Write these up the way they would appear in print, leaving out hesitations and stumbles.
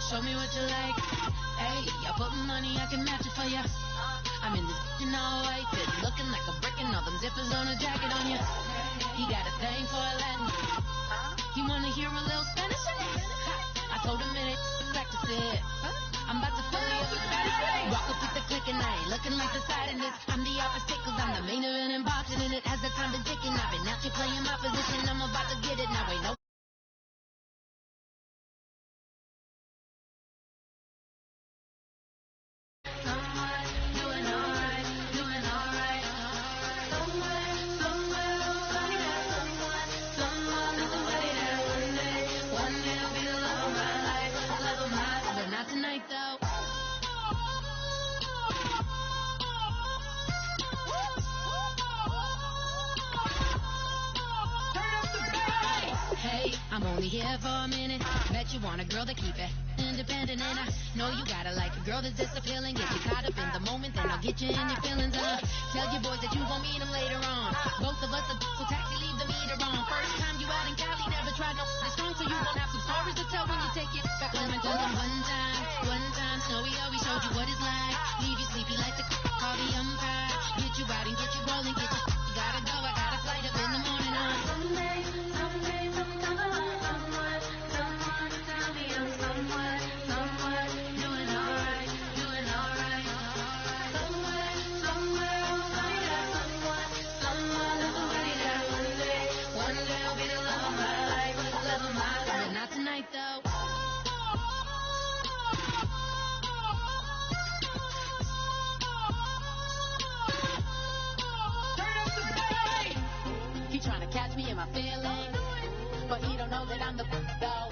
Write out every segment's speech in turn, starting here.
Show me what you like. Hey, I put money, I can match it for ya. I'm in this in all white, fit looking like a brick and all them zippers on a jacket on ya. He got a thing for a Latin. He wanna hear a little Spanish? I told him it, practice it. I'm about to fully up with Spanish. Rock up with the click and I ain't looking like the side in this. I'm the opposite cause I'm the main event in boxing and it has the time been ticking. I've been out here playing my position, I'm about to get it now. Ain't no. I'm only here for a minute. Bet you want a girl to keep it independent, and I know you gotta like a girl that's disappealing. Get you caught up in the moment, then I'll get you in your feelings. Tell your boys that you gon' meet them later on. Both of us are so taxi, leave the meter on. First time you out in Cali, never tried no strong, so you gon' have some stories to tell when you take it back. Let me tell them one time, Snowy always showed you what it's like. Leave you sleepy like the call the umpire. Get you out and get you rolling, get you gotta go. I got a flight up in the morning on someday. My feelings, but he don't know that I'm the though.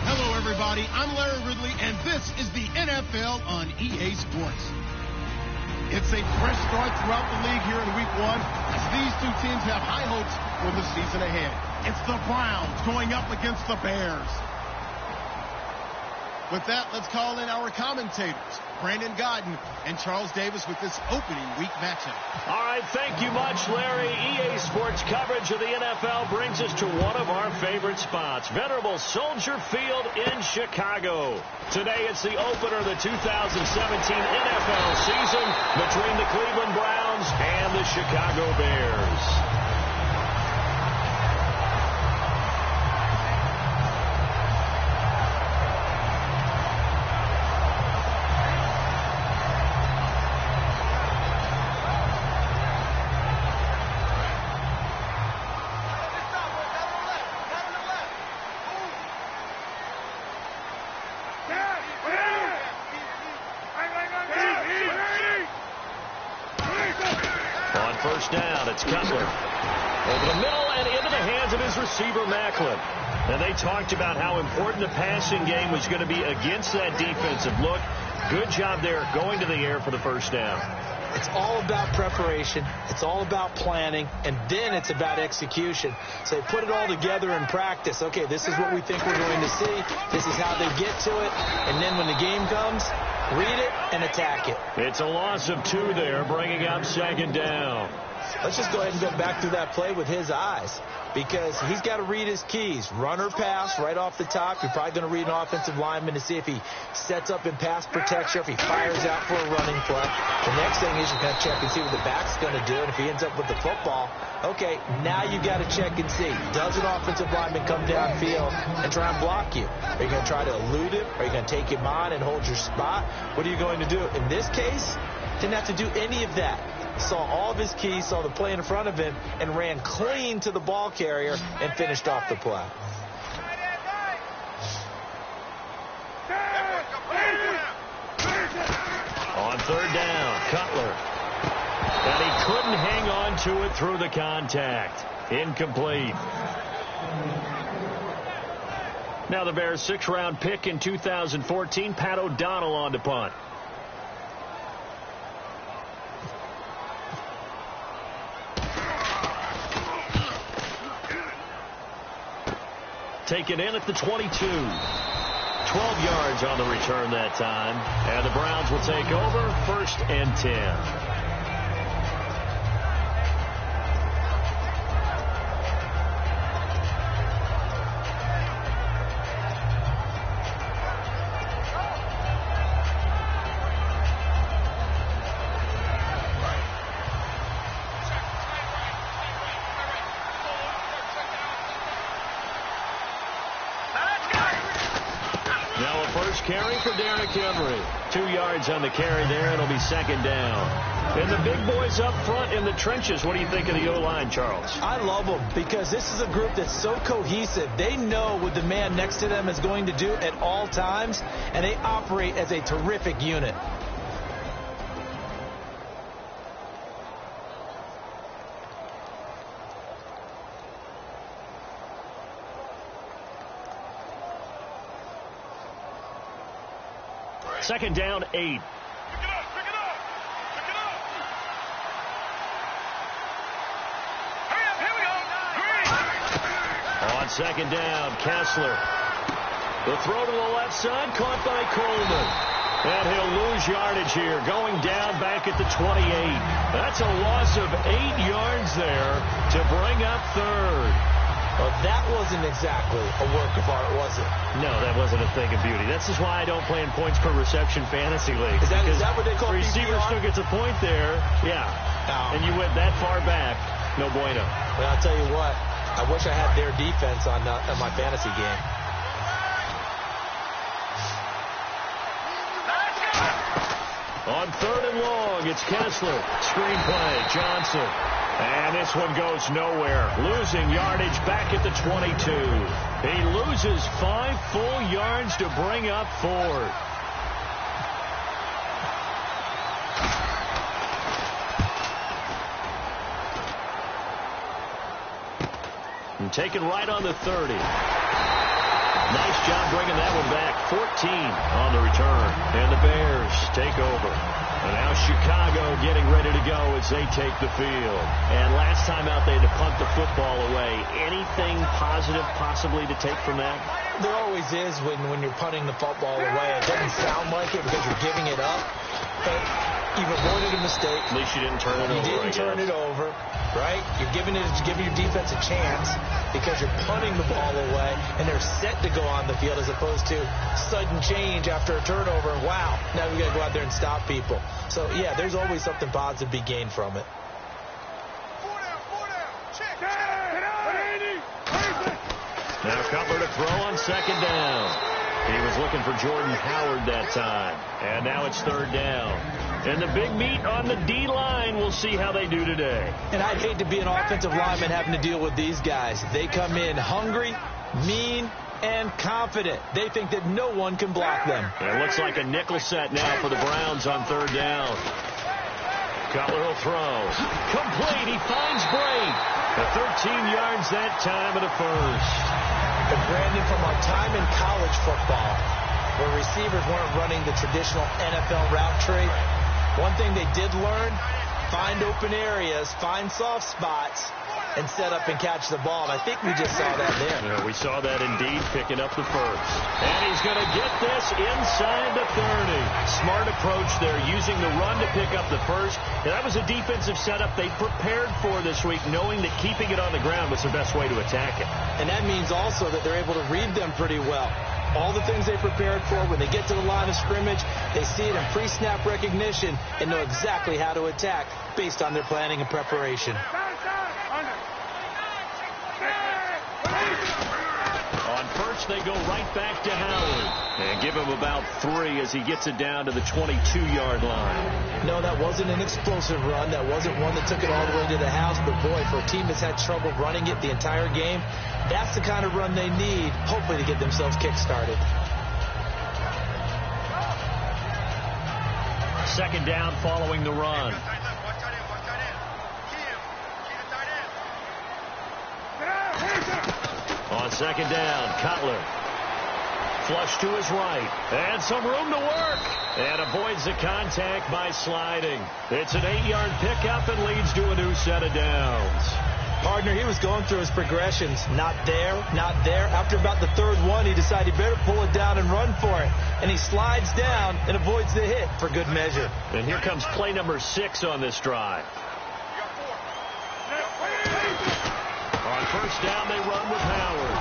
Hello, everybody. I'm Larry Ridley, and this is the NFL on EA Sports. It's a fresh start throughout the league here in Week 1 as these two teams have high hopes for the season ahead. It's the Browns going up against the Bears. With that, let's call in our commentators, Brandon Godden and Charles Davis, with this opening week matchup. All right, thank you much, Larry. EA Sports coverage of the NFL brings us to one of our favorite spots, venerable Soldier Field in Chicago. Today, it's the opener of the 2017 NFL season between the Cleveland Browns and the Chicago Bears. First down, it's Cutler. Over the middle and into the hands of his receiver, Macklin. And they talked about how important the passing game was going to be against that defensive look. Good job there going to the air for the first down. It's all about preparation. It's all about planning. And then it's about execution. So they put it all together in practice. Okay, this is what we think we're going to see. This is how they get to it. And then when the game comes, read it and attack it. It's a loss of 2 there, bringing up second down. Let's just go ahead and go back through that play with his eyes, because he's got to read his keys. Run or pass right off the top. You're probably going to read an offensive lineman to see if he sets up in pass protection, if he fires out for a running play. The next thing is you're going to check and see what the back's going to do, and if he ends up with the football, okay, now you got to check and see. Does an offensive lineman come downfield and try and block you? Are you going to try to elude him? Are you going to take him on and hold your spot? What are you going to do? In this case, didn't have to do any of that. Saw all of his keys, saw the play in front of him, and ran clean to the ball carrier and finished off the play. On third down, Cutler. And he couldn't hang on to it through the contact. Incomplete. Now the Bears' 6th-round pick in 2014, Pat O'Donnell on to punt. Take it in at the 22. 12 yards on the return that time. And the Browns will take over 1st and 10. carry for Derrick Henry. 2 yards on the carry there. It'll be second down. And the big boys up front in the trenches. What do you think of the O-line, Charles? I love them because this is a group that's so cohesive. They know what the man next to them is going to do at all times, and they operate as a terrific unit. Second down, 8. Pick it up, pick it up, pick it up. Hurry up, here we go. Green. On second down, Kessler. The throw to the left side, caught by Coleman. And he'll lose yardage here, going down back at the 28. That's a loss of 8 yards there to bring up third. Well, that wasn't exactly a work of art, was it? No, that wasn't a thing of beauty. This is why I don't play in points per reception fantasy league. Is that what they call receiver PPR? still gets a point there, yeah. No. And you went that far back, no bueno. But I'll tell you what, I wish I had their defense on my fantasy game. On third and long, it's Kessler. Screenplay, Johnson. And this one goes nowhere. Losing yardage back at the 22. He loses 5 full yards to bring up fourth. And taken right on the 30. Nice job bringing that one back. 14 on the return. And the Bears take over. And now Chicago getting ready to go as they take the field. And last time out they had to punt the football away. Anything positive possibly to take from that? There always is when you're punting the football away. It doesn't sound like it because you're giving it up. But you've avoided a mistake. At least you didn't turn it over. You didn't turn it over, right? You're giving your defense a chance because you're punting the ball away and they're set to go on the field as opposed to sudden change after a turnover. Wow, now we got to go out there and stop people. So, yeah, there's always something positive to be gained from it. Now Cutler to throw on second down. He was looking for Jordan Howard that time. And now it's third down. And the big meat on the D-line. We'll see how they do today. And I'd hate to be an offensive lineman having to deal with these guys. They come in hungry, mean, and confident. They think that no one can block them. It looks like a nickel set now for the Browns on third down. Cutler will throw. Complete. He finds Bray. The 13 yards that time of the first. But Brandon, from our time in college football, where receivers weren't running the traditional NFL route tree, one thing they did learn, find open areas, find soft spots, and set up and catch the ball. And I think we just saw that there. Yeah, we saw that indeed, picking up the first. And he's going to get this inside the 30. Smart approach there, using the run to pick up the first. And that was a defensive setup they prepared for this week, knowing that keeping it on the ground was the best way to attack it. And that means also that they're able to read them pretty well. All the things they prepared for, when they get to the line of scrimmage, they see it in pre-snap recognition and know exactly how to attack based on their planning and preparation. On first, they go right back to Howard and give him about 3 as he gets it down to the 22-yard line. No, that wasn't an explosive run. That wasn't one that took it all the way to the house. But, boy, for a team that's had trouble running it the entire game, that's the kind of run they need, hopefully, to get themselves kick-started. Second down following the run. On second down, Cutler. Flush to his right. And some room to work. And avoids the contact by sliding. It's an 8-yard pickup and leads to a new set of downs. Partner, he was going through his progressions. Not there, not there. After about the third one, he decided he better pull it down and run for it. And he slides down and avoids the hit for good measure. And here comes play number 6 on this drive. On first down, they run with Howard.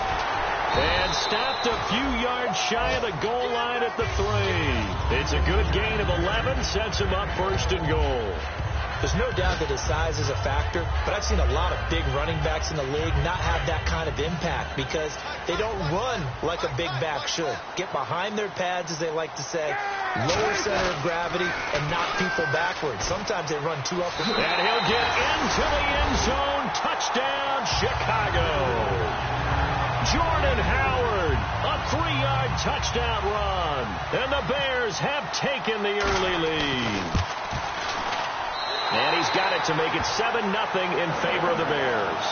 And stopped a few yards shy of the goal line at the 3. It's a good gain of 11, sets him up first and goal. There's no doubt that his size is a factor, but I've seen a lot of big running backs in the league not have that kind of impact because they don't run like a big back should. Get behind their pads, as they like to say, lower center of gravity, and knock people backwards. Sometimes they run too up. And he'll get into the end zone. Touchdown, Chicago. Jordan Howard, a 3-yard touchdown run. And the Bears have taken the early lead. And he's got it to make it 7-0 in favor of the Bears.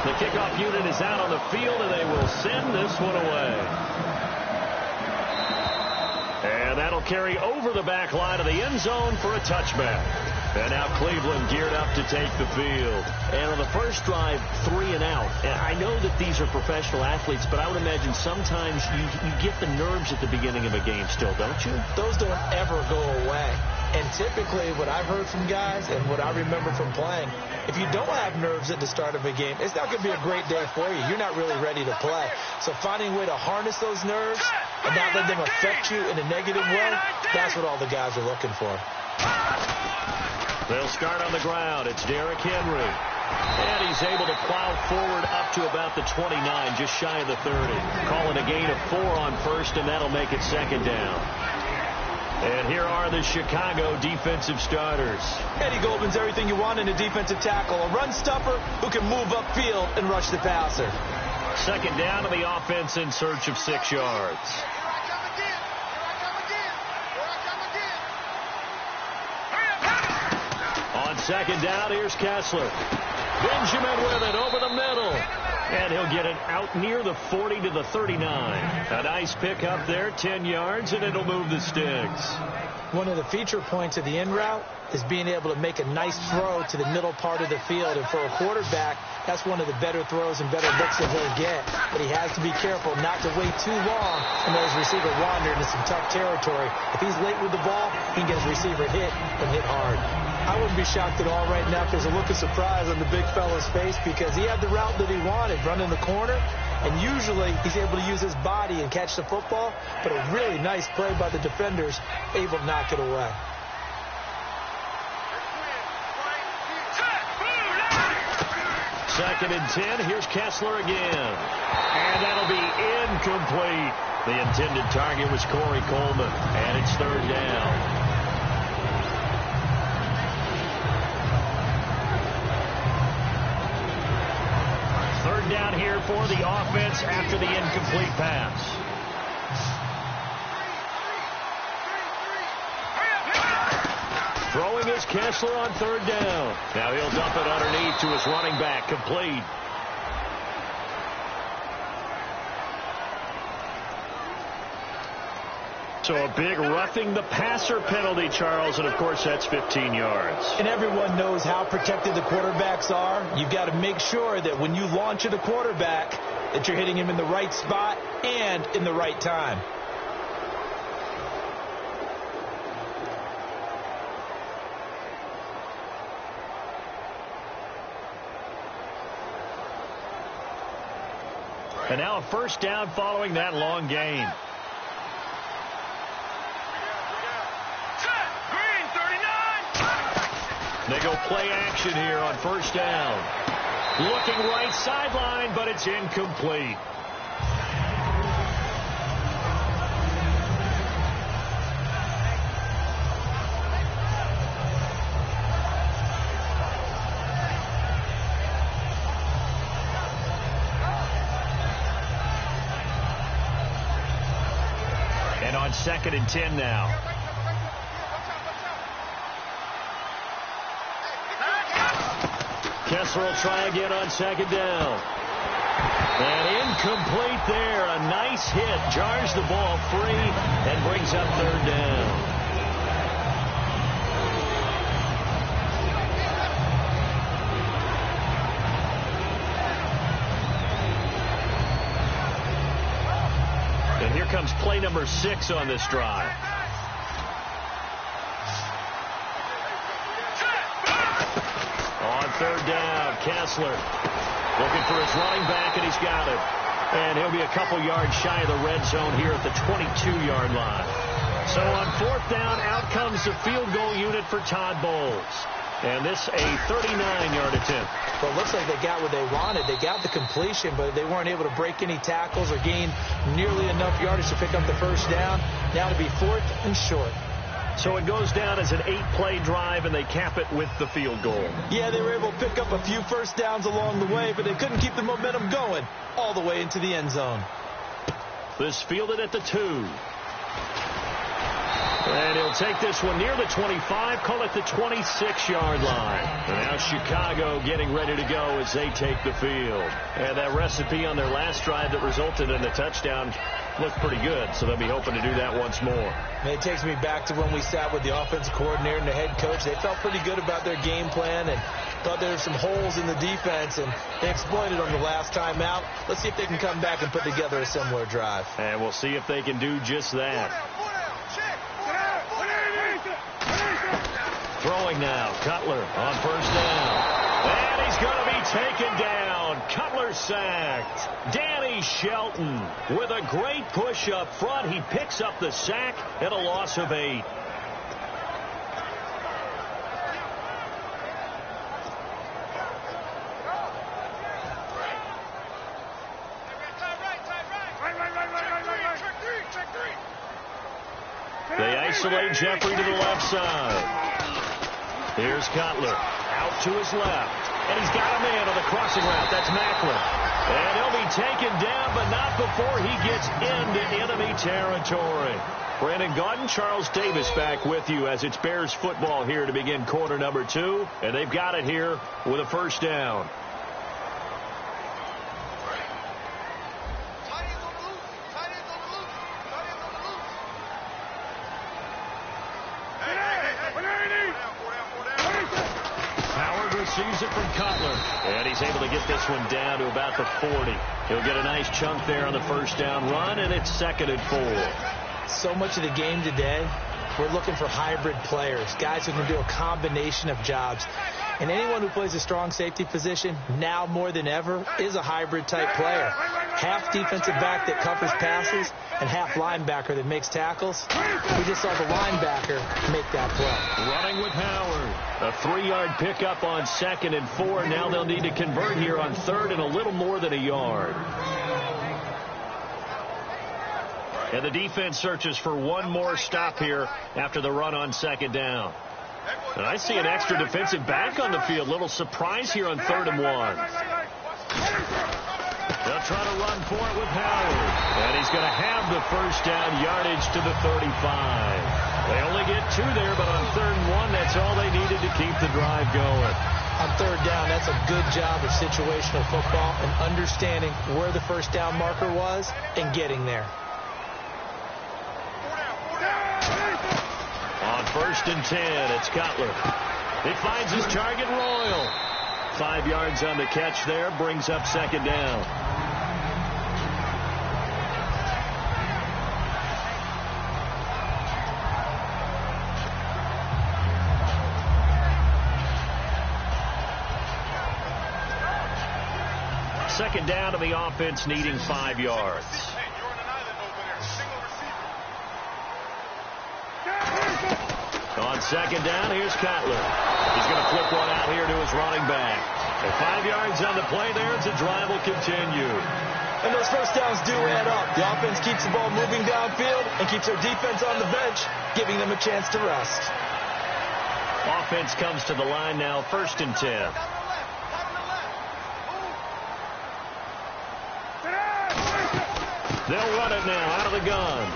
The kickoff unit is out on the field, and they will send this one away. And that'll carry over the back line of the end zone for a touchback. And now Cleveland geared up to take the field. And on the first drive, 3 and out. And I know that these are professional athletes, but I would imagine sometimes you get the nerves at the beginning of a game still, don't you? Those don't ever go away. And typically what I've heard from guys and what I remember from playing, if you don't have nerves at the start of a game, it's not going to be a great day for you. You're not really ready to play. So finding a way to harness those nerves and not let them affect you in a negative way, that's what all the guys are looking for. They'll start on the ground. It's Derrick Henry. And he's able to plow forward up to about the 29, just shy of the 30. Calling a gain of 4 on first, and that'll make it second down. And here are the Chicago defensive starters. Eddie Goldman's everything you want in a defensive tackle. A run stopper who can move upfield and rush the passer. Second down to the offense in search of 6 yards. On second down, here's Kessler. Benjamin with it over the middle. And he'll get it out near the 40 to the 39. A nice pickup there, 10 yards, and it'll move the sticks. One of the feature points of the in route is being able to make a nice throw to the middle part of the field. And for a quarterback, that's one of the better throws and better looks that he'll get. But he has to be careful not to wait too long and let his receiver wander into some tough territory. If he's late with the ball, he can get his receiver hit and hit hard. I wouldn't be shocked at all right now if there's a look of surprise on the big fella's face because he had the route that he wanted, running the corner, and usually he's able to use his body and catch the football, but a really nice play by the defenders, able to knock it away. Second and 10, here's Kessler again. And that'll be incomplete. The intended target was Corey Coleman, and it's third down. Third down here for the offense after the incomplete pass. Throwing is Kessler on third down. Now he'll dump it underneath to his running back, complete. So a big roughing the passer penalty, Charles, and of course that's 15 yards. And everyone knows how protected the quarterbacks are. You've got to make sure that when you launch at a quarterback that you're hitting him in the right spot and in the right time. And now a first down following that long gain. They go play action here on first down. Looking right sideline, but it's incomplete. And on second and 10 now. Kessler will try again on second down. And incomplete there. A nice hit. Jars the ball free and brings up third down. And here comes play number 6 on this drive. On third down, Kessler looking for his running back, and he's got it. And he'll be a couple yards shy of the red zone here at the 22-yard line. So on 4th down, out comes the field goal unit for Todd Bowles. And this a 39-yard attempt. Well, it looks like they got what they wanted. They got the completion, but they weren't able to break any tackles or gain nearly enough yardage to pick up the first down. Now to be 4th and short. So it goes down as an 8-play drive, and they cap it with the field goal. Yeah, they were able to pick up a few first downs along the way, but they couldn't keep the momentum going all the way into the end zone. This fielded at the 2. And he'll take this one near the 25, call it the 26-yard line. And now Chicago getting ready to go as they take the field. And that recipe on their last drive that resulted in a touchdown looked pretty good, so they'll be hoping to do that once more. And it takes me back to when we sat with the offensive coordinator and the head coach. They felt pretty good about their game plan and thought there were some holes in the defense, and they exploited them the last time out. Let's see if they can come back and put together a similar drive. And we'll see if they can do just that. Throwing now, Cutler on 1st down. And he's going to be taken down. Cutler sacked. Danny Shelton with a great push up front. He picks up the sack and a loss of 8. They isolate Jeffrey to the left side. Here's Cutler out to his left. And he's got a man on the crossing route. That's Macklin. And he'll be taken down, but not before he gets into enemy territory. Brandon Gaudin, Charles Davis back with you as it's Bears football here to begin quarter number 2. And they've got it here with a first down. Receives it from Cutler. And he's able to get this one down to about the 40. He'll get a nice chunk there on the first down run, and it's 2nd and 4. So much of the game today, we're looking for hybrid players, guys who can do a combination of jobs. And anyone who plays a strong safety position, now more than ever, is a hybrid type player. Half defensive back that covers passes and half linebacker that makes tackles. We just saw the linebacker make that play. Running with Howard. A 3-yard pickup on 2nd and 4. Now they'll need to convert here on 3rd and a little more than a yard. And the defense searches for one more stop here after the run on 2nd down. And I see an extra defensive back on the field. Little surprise here on 3rd and 1. They'll try to run for it with Howard. And he's going to have the first down, yardage to the 35. They only get 2 there, but on 3rd and 1, that's all they needed to keep the drive going. On 3rd down, that's a good job of situational football and understanding where the first down marker was and getting there. On 1st and 10, it's Cutler. He finds his target, Royal. 5 yards on the catch there, brings up 2nd down. Second down to the offense, needing 5 yards. On 2nd down, here's Cutler. He's going to flip one out here to his running back. And 5 yards on the play there as the drive will continue. And those first downs do add up. The offense keeps the ball moving downfield and keeps their defense on the bench, giving them a chance to rest. Offense comes to the line now, 1st and 10. They'll run it now out of the gun.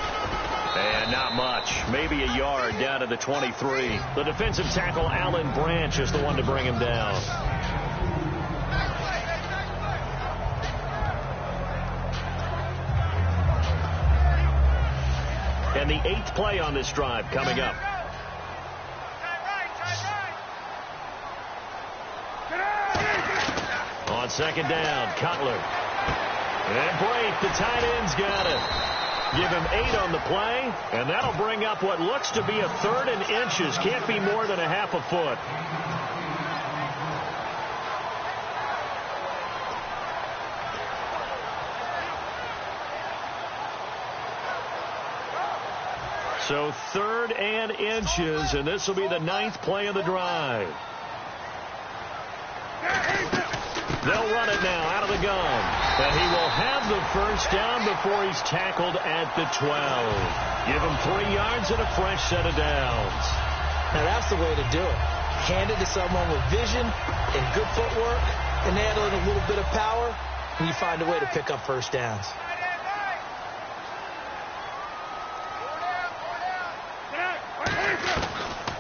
And not much. Maybe a yard down to the 23. The defensive tackle, Alan Branch, is the one to bring him down. And the 8th play on this drive coming up. On 2nd down, Cutler. And Blake, the tight end's got it. Give him 8 on the play, and that'll bring up what looks to be a 3rd and inches. Can't be more than a half a foot. So 3rd and inches, and this will be the 9th play of the drive. They'll run it now out of the gun. But he will have the first down before he's tackled at the 12. Give him 3 yards and a fresh set of downs. Now that's the way to do it. Hand it to someone with vision and good footwork, and add in a little bit of power, and you find a way to pick up first downs.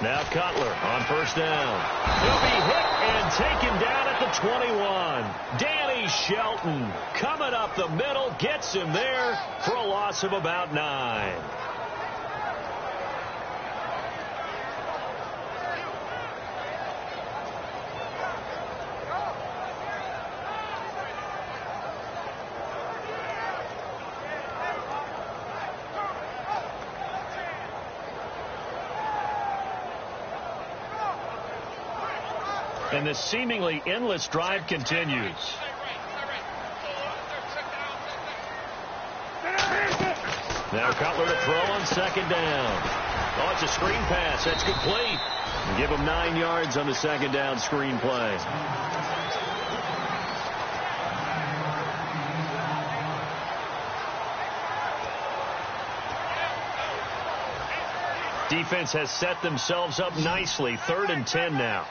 Now Cutler on first down. He'll be hit and taken down at the 21. Danny Shelton coming up the middle, gets him there for a loss of about 9. And this seemingly endless drive continues. Now Cutler to throw on second down. Oh, it's a screen pass. That's complete. And give him 9 yards on the second down screen play. Defense has set themselves up nicely. 3rd and 10 now.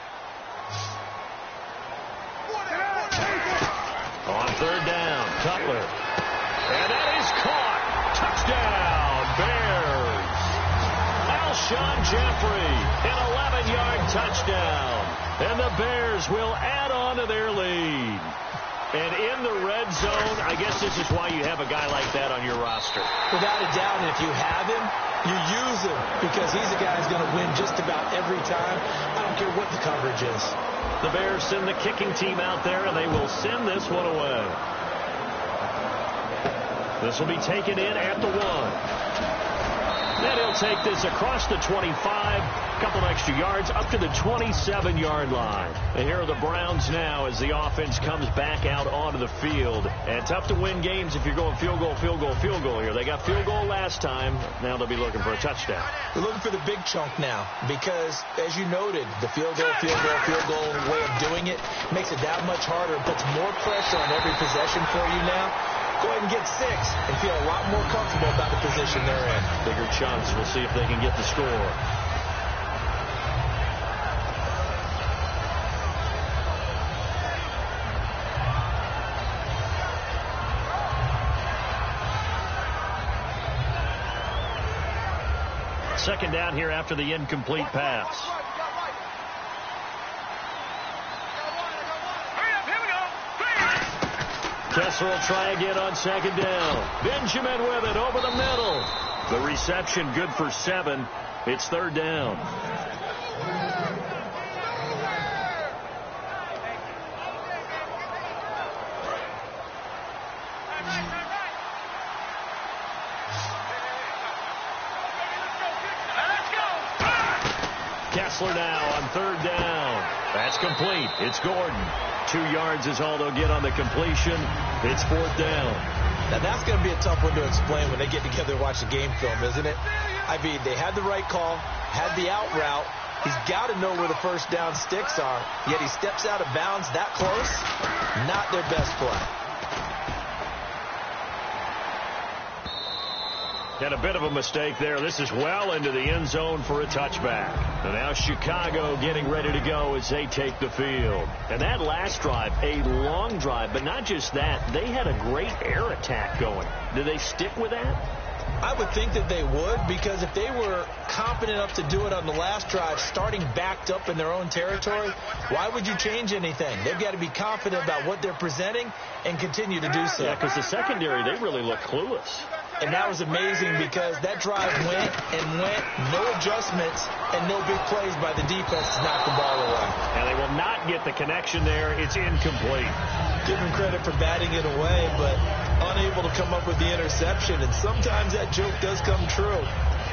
On 3rd down, Cutler. And that is caught. Touchdown, Bears. Alshon Jeffrey, an 11-yard touchdown. And the Bears will add on to their lead. And in the red zone, I guess this is why you have a guy like that on your roster. Without a doubt, and if you have him, you use him because he's a guy who's going to win just about every time. I don't care what the coverage is. The Bears send the kicking team out there, and they will send this one away. This will be taken in at the 1. Then he'll take this across the 25, a couple extra yards, up to the 27-yard line. And here are the Browns now as the offense comes back out onto the field. And tough to win games if you're going field goal, field goal, field goal here. They got field goal last time. Now they'll be looking for a touchdown. They're looking for the big chunk now because, as you noted, the field goal way of doing it makes it that much harder and puts more pressure on every possession for you now. Go ahead and get 6 and feel a lot more comfortable about the position they're in. Bigger chunks. We'll see if they can get the score. Second down here after the incomplete pass. Kessler will try again on second down. Benjamin with it over the middle. The reception good for 7. It's 3rd down. Kessler now on 3rd down. That's complete. It's Gordon. 2 yards is all they'll get on the completion. It's 4th down. Now, that's going to be a tough one to explain when they get together and watch the game film, isn't it? I mean, they had the right call, had the out route. He's got to know where the first down sticks are, yet he steps out of bounds that close. Not their best play. And a bit of a mistake there. This is well into the end zone for a touchback. And now Chicago getting ready to go as they take the field. And that last drive, a long drive, but not just that. They had a great air attack going. Do they stick with that? I would think that they would, because if they were confident enough to do it on the last drive, starting backed up in their own territory, why would you change anything? They've got to be confident about what they're presenting and continue to do so. Yeah, because the secondary, they really look clueless. And that was amazing because that drive went and went, no adjustments and no big plays by the defense to knock the ball away. And they will not get the connection there. It's incomplete. Give them credit for batting it away, but unable to come up with the interception. And sometimes that joke does come true.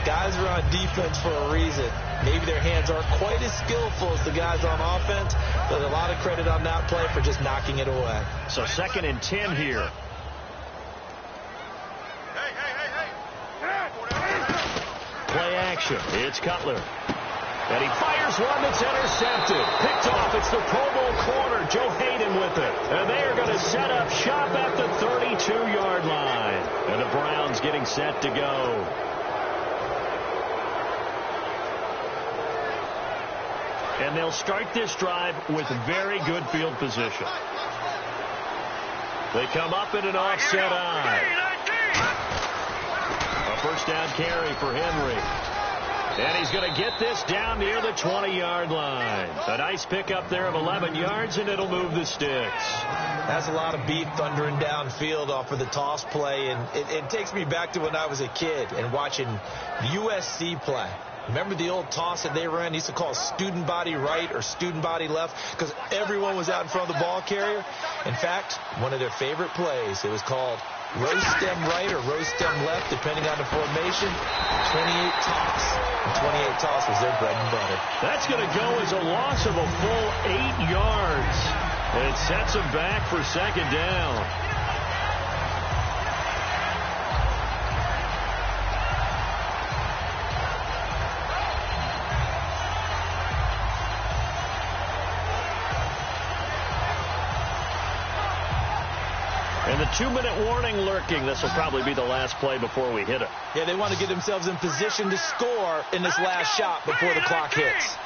Guys are on defense for a reason. Maybe their hands aren't quite as skillful as the guys on offense, but a lot of credit on that play for just knocking it away. So 2nd and 10 here. Play formation. It's Cutler. And he fires one that's intercepted. Picked off. It's the Pro Bowl corner, Joe Hayden with it. And they are going to set up shop at the 32-yard line. And the Browns getting set to go. And they'll start this drive with very good field position. They come up in an offset eye. A first down carry for Henry. And he's going to get this down near the 20-yard line. A nice pickup there of 11 yards, and it'll move the sticks. That's a lot of beef thundering downfield off of the toss play, and it takes me back to when I was a kid and watching USC play. Remember the old toss that they ran? They used to call student body right or student body left because everyone was out in front of the ball carrier. In fact, one of their favorite plays, it was called rose stem right or rose stem left, depending on the formation. 28 toss. And 28 toss was their bread and butter. That's going to go as a loss of a full 8 yards. And it sets them back for second down. And the 2-minute warning lurking. This will probably be the last play before we hit it. Yeah, they want to get themselves in position to score in this last shot before the clock hits.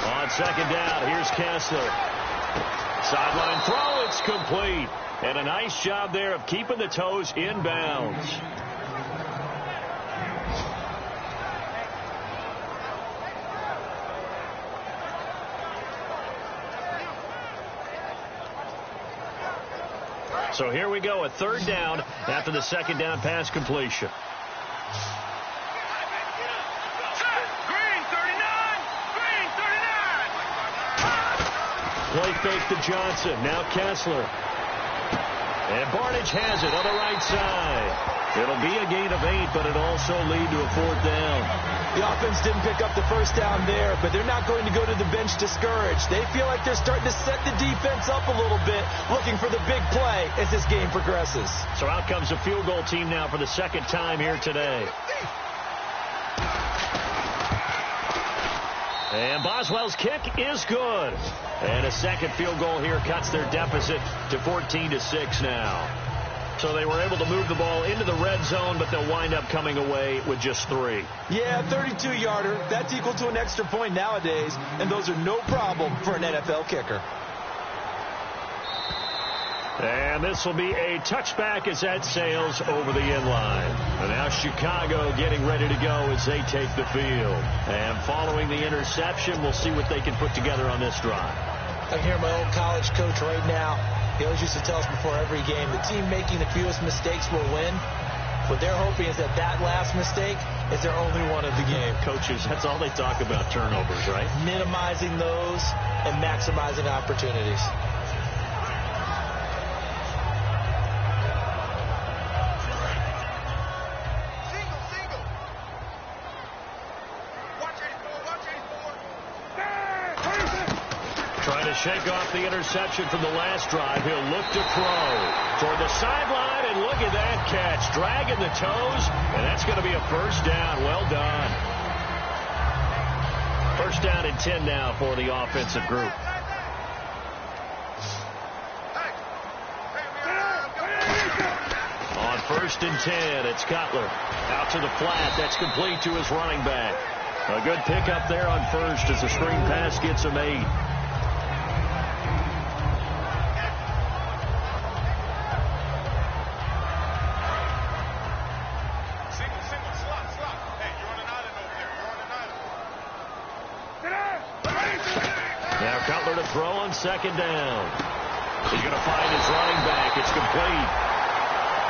On second down, here's Kessler. Sideline throw, it's complete. And a nice job there of keeping the toes in bounds. So here we go, a third down after the second down pass completion. Play fake to Johnson. Now Kessler. And Barnidge has it on the right side. It'll be a gain of 8, but it'll also lead to a fourth down. The offense didn't pick up the first down there, but they're not going to go to the bench discouraged. They feel like they're starting to set the defense up a little bit, looking for the big play as this game progresses. So out comes the field goal team now for the second time here today. And Boswell's kick is good. And a second field goal here cuts their deficit to 14-6 now. So they were able to move the ball into the red zone, but they'll wind up coming away with just 3. Yeah, 32-yarder. That's equal to an extra point nowadays, and those are no problem for an NFL kicker. And this will be a touchback as that sails over the inline. And now Chicago getting ready to go as they take the field. And following the interception, we'll see what they can put together on this drive. I hear my old college coach right now. He always used to tell us before every game, the team making the fewest mistakes will win. What they're hoping is that that last mistake is their only one of the game. Coaches, that's all they talk about, turnovers, right? Minimizing those and maximizing opportunities. Shake off the interception from the last drive. He'll look to throw toward the sideline, and look at that catch. Dragging the toes, and that's going to be a first down. Well done. First down and 10 now for the offensive group. On first and 10, it's Cutler. Out to the flat. That's complete to his running back. A good pickup there on first as the screen pass gets him 8. Throw on second down. He's going to find his running back. It's complete.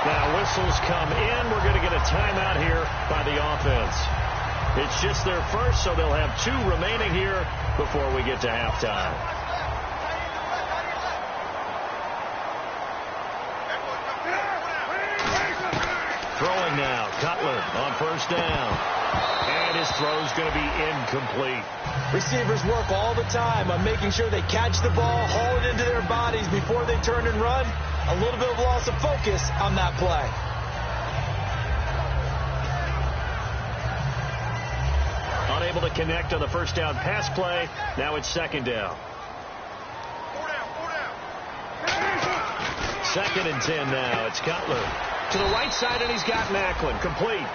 Now whistles come in. We're going to get a timeout here by the offense. It's just their first, so they'll have 2 remaining here before we get to halftime. Throwing now. Cutler on first down. And his throw's going to be incomplete. Receivers work all the time on making sure they catch the ball, haul it into their bodies before they turn and run. A little bit of loss of focus on that play. able to connect on the first down pass play. Now it's second down. 2nd and 10 now. It's Cutler to the right side, and he's got Macklin. Complete.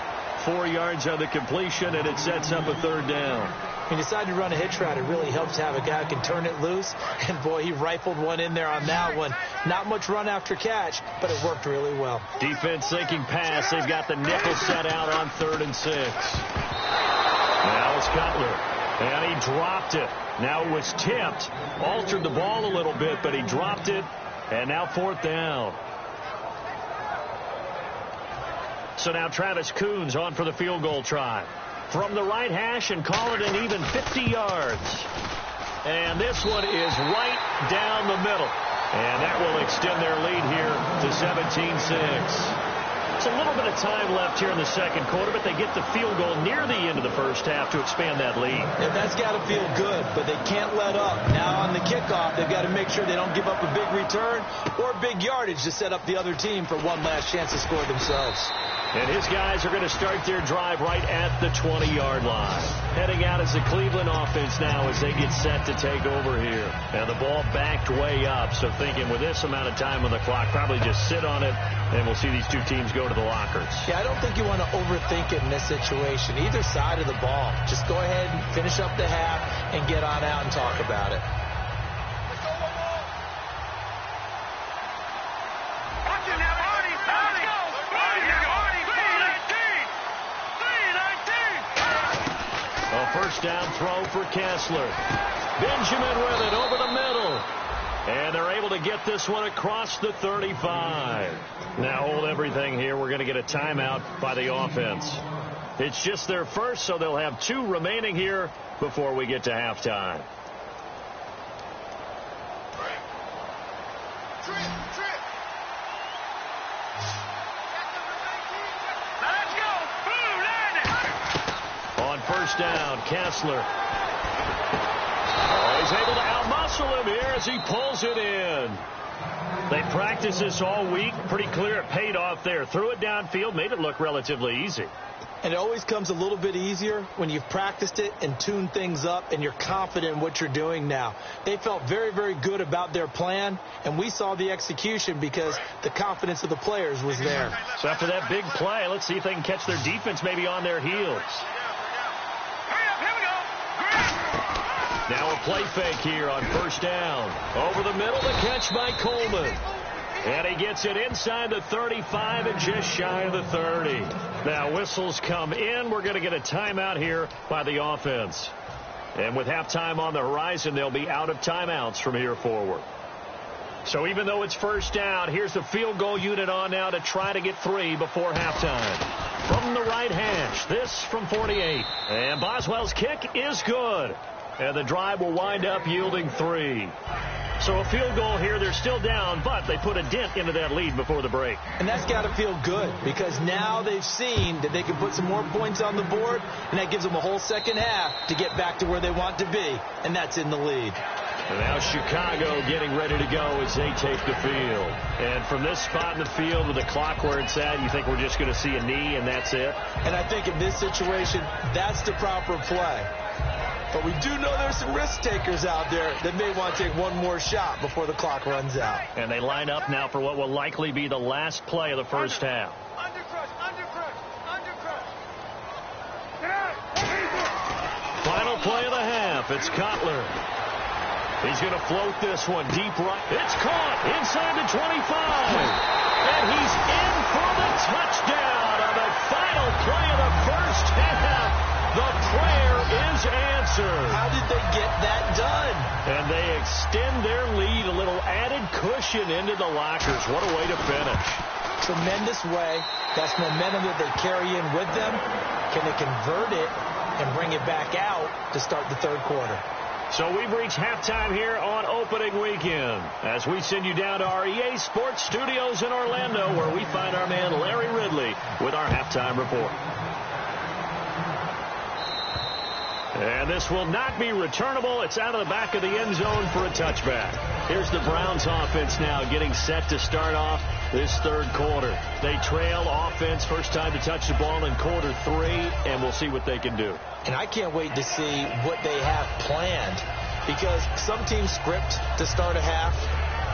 4 yards on the completion, and it sets up a 3rd down. He decided to run a hitch route. It really helps to have a guy who can turn it loose. And, boy, he rifled one in there on that one. Not much run after catch, but it worked really well. Defense thinking pass. They've got the nickel set out on 3rd and 6. Now it's Cutler. And he dropped it. Now it was tipped. Altered the ball a little bit, but he dropped it. And now 4th down. So now Travis Coons on for the field goal try. From the right hash and call it an even 50 yards. And this one is right down the middle. And that will extend their lead here to 17-6. It's a little bit of time left here in the second quarter, but they get the field goal near the end of the first half to expand that lead. And that's got to feel good, but they can't let up. Now on the kickoff, they've got to make sure they don't give up a big return or big yardage to set up the other team for one last chance to score themselves. And his guys are going to start their drive right at the 20-yard line. Heading out is the Cleveland offense now as they get set to take over here. And the ball backed way up, so thinking with this amount of time on the clock, probably just sit on it, and we'll see these two teams go to the lockers. Yeah, I don't think you want to overthink it in this situation. Either side of the ball. Just go ahead and finish up the half and get on out and talk about it. First down throw for Kessler. Benjamin with it over the middle. And they're able to get this one across the 35. Now hold everything here. We're going to get a timeout by the offense. It's just their first, so they'll have 2 remaining here before we get to halftime. First down, Kessler. Oh, he's able to outmuscle him here as he pulls it in. They practiced this all week. Pretty clear it paid off there. Threw it downfield, made it look relatively easy. And it always comes a little bit easier when you've practiced it and tuned things up and you're confident in what you're doing now. They felt very, very good about their plan, and we saw the execution because the confidence of the players was there. So after that big play, let's see if they can catch their defense maybe on their heels. Now a play fake here on first down. Over the middle, the catch by Coleman. And he gets it inside the 35 and just shy of the 30. Now whistles come in. We're going to get a timeout here by the offense. And with halftime on the horizon, they'll be out of timeouts from here forward. So even though it's first down, here's the field goal unit on now to try to get 3 before halftime. From the right hash, this from 48. And Boswell's kick is good. And the drive will wind up yielding 3. So a field goal here. They're still down, but they put a dent into that lead before the break. And that's got to feel good because now they've seen that they can put some more points on the board, and that gives them a whole second half to get back to where they want to be, and that's in the lead. And now Chicago getting ready to go as they take the field. And from this spot in the field with the clock where it's at, you think we're just going to see a knee and that's it? And I think in this situation, that's the proper play. But we do know there's some risk takers out there that may want to take one more shot before the clock runs out. And they line up now for what will likely be the last play of the first half. Final play of the half. It's Cutler. He's going to float this one deep right. It's caught inside the 25. And he's in for the touchdown on the final play of the first half. The prayer is answered. How did they get that done? And they extend their lead, a little added cushion into the lockers. What a way to finish. Tremendous way. That's momentum that they carry in with them. Can they convert it and bring it back out to start the third quarter? So we've reached halftime here on opening weekend as we send you down to our EA Sports Studios in Orlando where we find our man Larry Ridley with our halftime report. And this will not be returnable. It's out of the back of the end zone for a touchback. Here's the Browns offense now getting set to start off this third quarter. They trail offense, first time to touch the ball in quarter 3, and we'll see what they can do. And I can't wait to see what they have planned, because some teams script to start a half.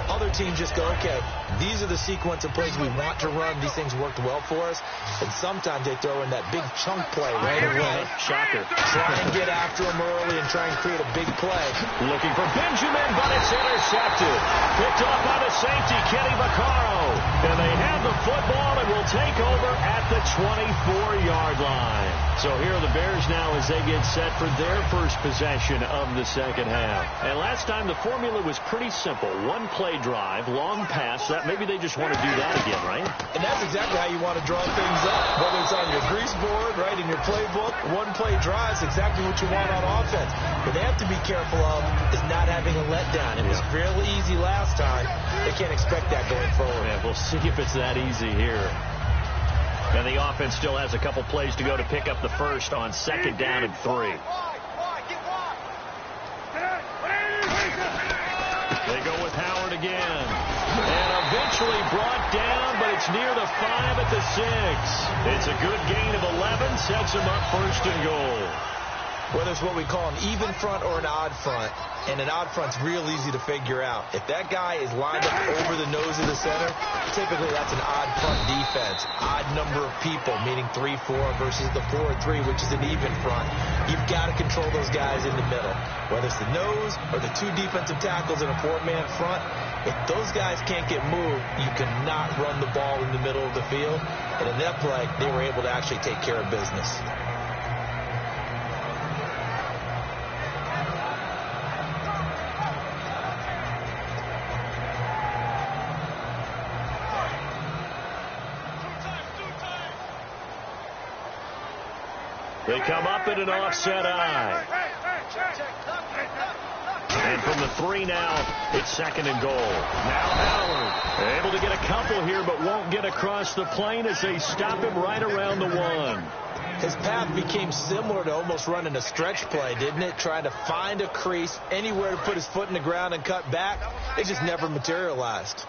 Other teams just go, okay, these are the sequence of plays we want to run. These things worked well for us. And sometimes they throw in that big chunk play right away. Shocker. Try and get after them early and try and create a big play. Looking for Benjamin, but it's intercepted. Picked off by the safety, Kenny Vaccaro. And they have the football and will take over at the 24-yard line. So here are the Bears now as they get set for their first possession of the second half. And last time the formula was pretty simple. One play drive, long pass. That maybe they just want to do that again, right? And that's exactly how you want to draw things up. Whether it's on your grease board, right, in your playbook, one play drive is exactly what you want on offense. What they have to be careful of is not having a letdown. It was fairly easy last time. They can't expect that going forward. Yeah, we'll see if it's that easy here. And the offense still has a couple plays to go to pick up the first on 2nd down and 3. They go with Howard again. And eventually brought down, but it's near the 5 at the 6. It's a good gain of 11, sets them up 1st and goal. Whether it's what we call an even front or an odd front, and an odd front's real easy to figure out. If that guy is lined up over the nose of the center, typically that's an odd front defense. Odd number of people, meaning 3-4 versus the 4-3, which is an even front. You've got to control those guys in the middle. Whether it's the nose or the 2 defensive tackles in a 4-man front, if those guys can't get moved, you cannot run the ball in the middle of the field. And in that play, they were able to actually take care of business. They come up at an offset eye. And from the 3 now, it's 2nd and goal. Now Howard able to get a couple here, but won't get across the plane as they stop him right around the 1. His path became similar to almost running a stretch play, didn't it? Trying to find a crease, anywhere to put his foot in the ground and cut back. It just never materialized.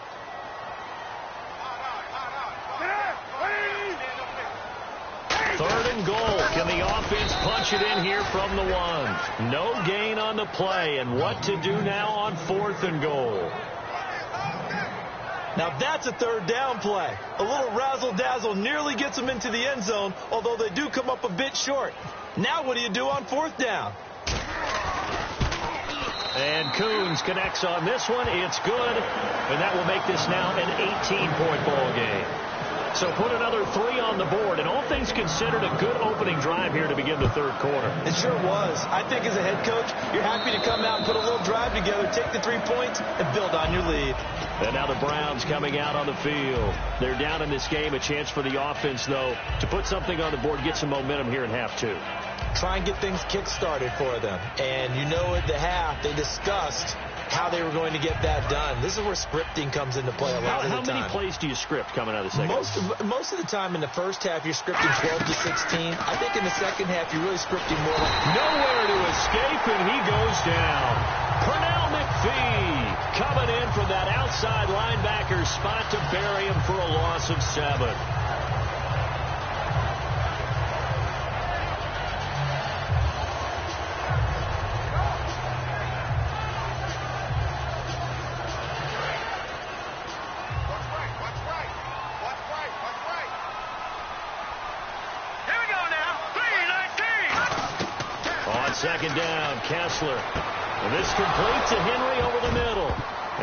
Third and goal. Can the offense punch it in here from the 1? No gain on the play. And what to do now on 4th and goal? Now that's a 3rd down play. A little razzle-dazzle nearly gets them into the end zone, although they do come up a bit short. Now what do you do on 4th down? And Coons connects on this one. It's good. And that will make this now an 18-point ball game. So put another 3 on the board, and all things considered, a good opening drive here to begin the 3rd quarter. It sure was. I think as a head coach, you're happy to come out and put a little drive together, take the 3 points, and build on your lead. And now the Browns coming out on the field. They're down in this game. A chance for the offense, though, to put something on the board, get some momentum here in half 2. Try and get things kick-started for them. And you know at the half, they discussed how they were going to get that done. This is where scripting comes into play a lot of the time. How many plays do you script coming out of the second half? Most of the time in the first half, you're scripting 12 to 16. I think in the second half, you're really scripting more like... Nowhere to escape, and he goes down. Pernell McPhee coming in from that outside linebacker spot to bury him for a loss of 7. Second down, Kessler. And this complete to Henry over the middle.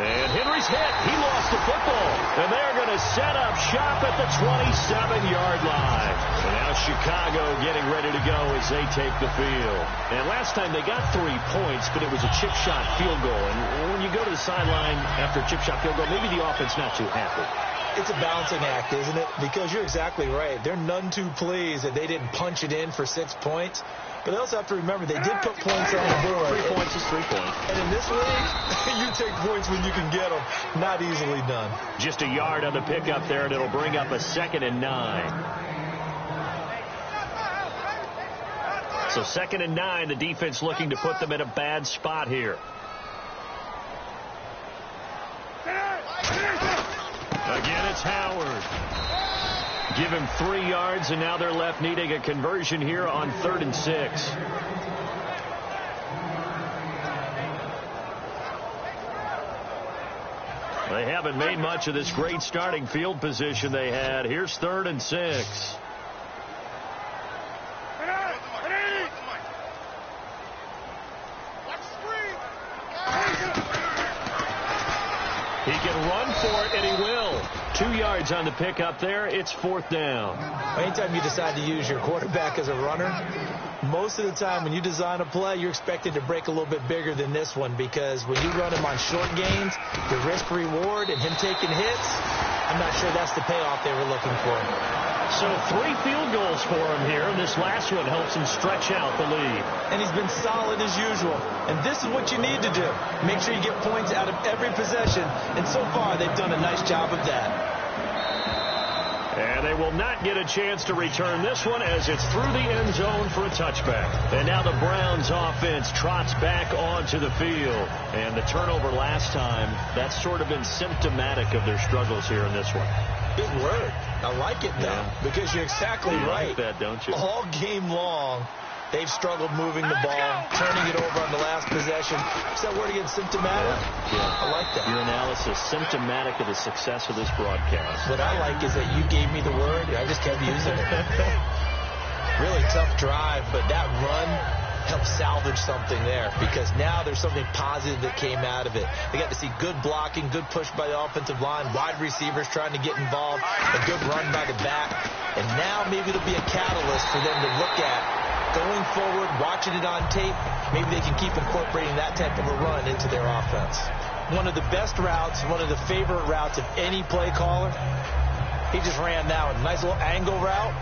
And Henry's hit. He lost the football. And they're going to set up shop at the 27-yard line. And now Chicago getting ready to go as they take the field. And last time they got 3 points, but it was a chip shot field goal. And when you go to the sideline after a chip shot field goal, maybe the offense not too happy. It's a balancing act, isn't it? Because you're exactly right. They're none too pleased that they didn't punch it in for 6 points. But they also have to remember they did put points on the board. 3 points is 3 points. And in this league, you take points when you can get them. Not easily done. Just a yard on the pickup there, and it'll bring up a 2nd and 9. So 2nd and 9, the defense looking to put them in a bad spot here. Again, That's Howard. Give him 3 yards, and now they're left needing a conversion here on 3rd and 6. They haven't made much of this great starting field position they had. Here's 3rd and 6. He can run for it, and he will. 2 yards on the pickup there. It's 4th down. Anytime you decide to use your quarterback as a runner, most of the time when you design a play, you're expected to break a little bit bigger than this one, because when you run him on short gains, the risk-reward and him taking hits, I'm not sure that's the payoff they were looking for. So 3 field goals for him here, and this last one helps him stretch out the lead. And he's been solid as usual. And this is what you need to do. Make sure you get points out of every possession. And so far, they've done a nice job of that. And they will not get a chance to return this one as it's through the end zone for a touchback. And now the Browns offense trots back onto the field. And the turnover last time, that's sort of been symptomatic of their struggles here in this one. Big word. I like it, though, because you're exactly right. You like that, don't you? All game long, they've struggled moving the ball, turning it over on the last possession. Is that word again, symptomatic? Yeah. I like that. Your analysis, symptomatic of the success of this broadcast. What I like is that you gave me the word, I just kept using it. Really tough drive, but that run helped salvage something there, because now there's something positive that came out of it. They got to see good blocking, good push by the offensive line, wide receivers trying to get involved, a good run by the back, and now maybe it'll be a catalyst for them to look at going forward, watching it on tape. Maybe they can keep incorporating that type of a run into their offense. One of the best routes, one of the favorite routes of any play caller, he just ran now a nice little angle route.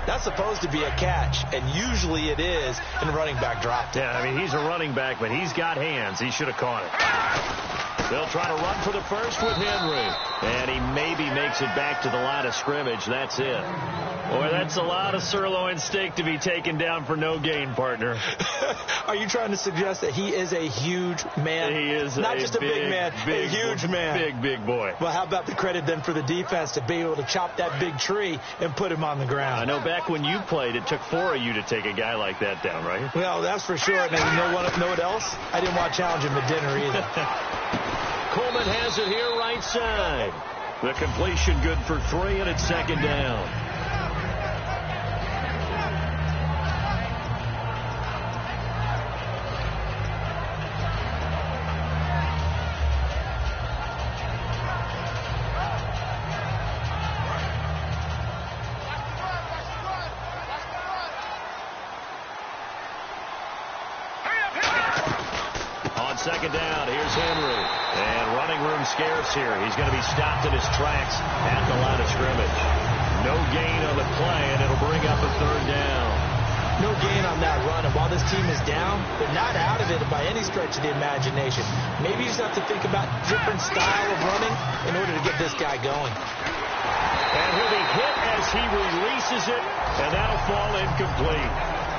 That's supposed to be a catch, and usually it is, and the running back dropped it. Yeah, I mean, he's a running back, but he's got hands. He should have caught it. They'll try to run for the first with Henry, and he maybe makes it back to the line of scrimmage. That's it. Boy, that's a lot of sirloin steak to be taken down for no gain, partner. Are you trying to suggest that he is a huge man? He is not just a big man, a huge man. Big boy. Well, how about the credit then for the defense to be able to chop that big tree and put him on the ground? I know back when you played, it took 4 of you to take a guy like that down, right? Well, that's for sure. And you know what else? I didn't want to challenge him at dinner either. Coleman has it here right side. The completion good for 3, and it's 2nd down. Second down, here's Henry. And running room scarce here. He's going to be stopped in his tracks at the line of scrimmage. No gain on the play, and it'll bring up a 3rd down. No gain on that run, and while this team is down, they're not out of it by any stretch of the imagination. Maybe you just have to think about different style of running in order to get this guy going. And he'll be hit as he releases it, and that'll fall incomplete.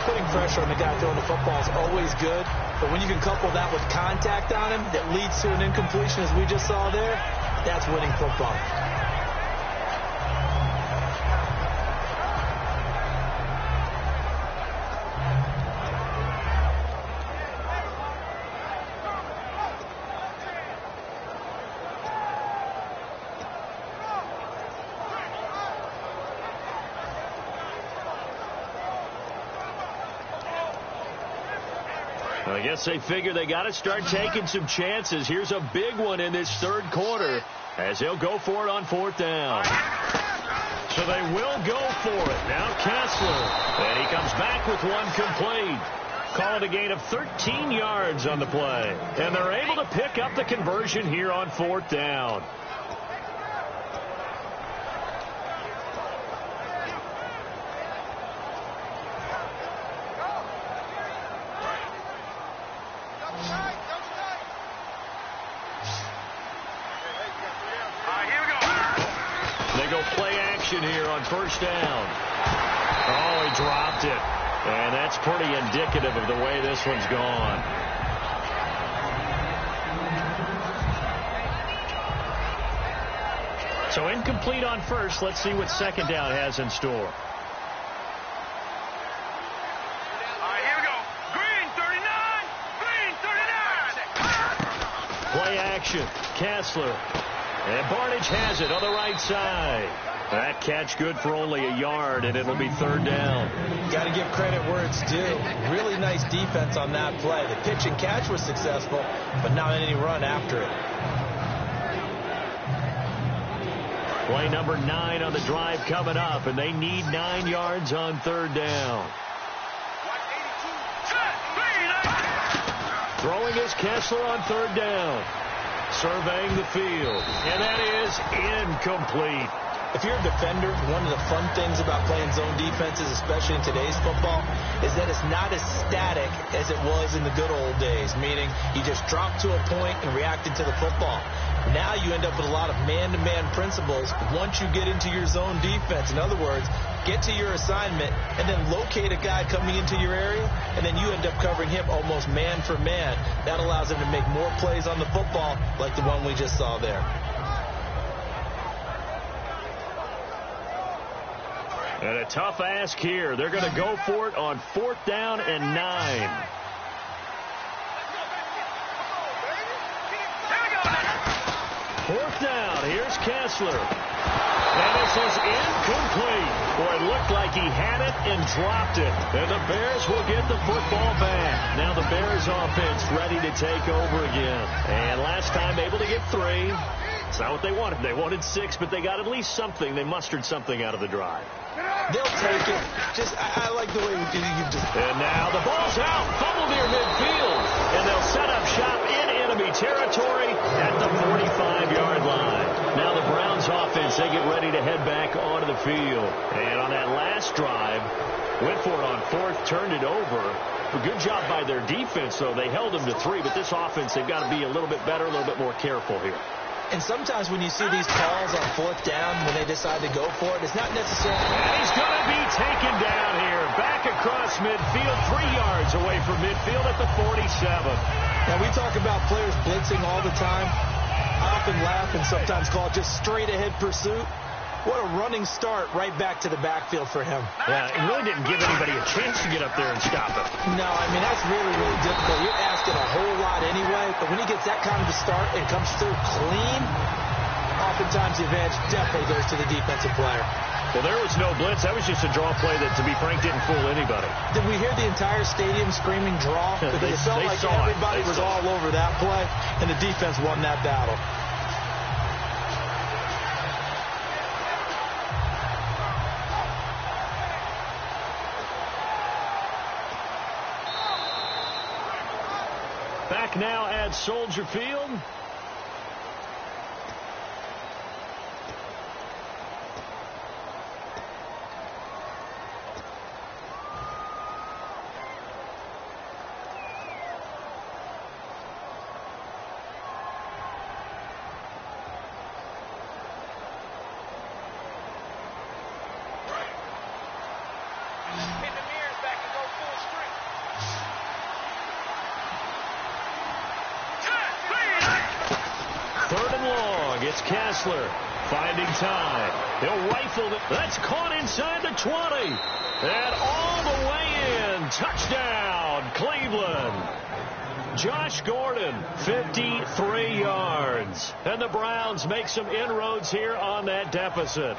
Putting pressure on the guy throwing the football is always good, but when you can couple that with contact on him that leads to an incompletion, as we just saw there, that's winning football. I guess they figure they got to start taking some chances. Here's a big one in this 3rd quarter as they'll go for it on 4th down. So they will go for it. Now Kessler. And he comes back with one complete. Call it a gain of 13 yards on the play. And they're able to pick up the conversion here on 4th down. Here on 1st down. Oh, he dropped it. And that's pretty indicative of the way this one's gone. So incomplete on first. Let's see what second down has in store. All right, here we go. Green 39. Green 39. Play action. Kessler. And Barnage has it on the right side. That catch good for only a yard, and it'll be third down. Got to give credit where it's due. Really nice defense on that play. The pitch and catch was successful, but not any run after it. Play number 9 on the drive coming up, and they need 9 yards on third down. Throwing is Kessler on third down. Surveying the field, and that is incomplete. If you're a defender, one of the fun things about playing zone defenses, especially in today's football, is that it's not as static as it was in the good old days, meaning you just drop to a point and reacted to the football. Now you end up with a lot of man-to-man principles once you get into your zone defense. In other words, get to your assignment and then locate a guy coming into your area, and then you end up covering him almost man for man. That allows him to make more plays on the football like the one we just saw there. And a tough ask here. They're going to go for it on 4th down and 9. Fourth down. Here's Kessler. And this is incomplete. Boy, it looked like he had it and dropped it. And the Bears will get the football back. Now the Bears offense ready to take over again. And last time able to get 3. It's not what they wanted. They wanted 6, but they got at least something. They mustered something out of the drive. They'll take it. I like the way you just... And now the ball's out. Fumble near midfield. And they'll set up shop in enemy territory at the 45-yard line. Now the Browns offense, they get ready to head back onto the field. And on that last drive, went for it on 4th, turned it over. A good job by their defense, though. They held them to 3, but this offense, they've got to be a little bit better, a little bit more careful here. And sometimes when you see these calls on 4th down, when they decide to go for it, it's not necessarily... And he's going to be taken down here. Back across midfield, 3 yards away from midfield at the 47. Now, we talk about players blitzing all the time. I often laugh and sometimes call it just straight-ahead pursuit. What a running start right back to the backfield for him. Yeah, it really didn't give anybody a chance to get up there and stop it. No, I mean, that's really, really difficult. You're asking a whole lot anyway, but when he gets that kind of a start and comes through clean, oftentimes the advantage definitely goes to the defensive player. Well, there was no blitz. That was just a draw play that, to be frank, didn't fool anybody. Did we hear the entire stadium screaming draw? Because it felt like everybody was all over that play, and the defense won that battle. Back now at Soldier Field. It's Kessler finding time. He'll rifle it. That's caught inside the 20. And all the way in. Touchdown, Cleveland. Josh Gordon, 53 yards. And the Browns make some inroads here on that deficit.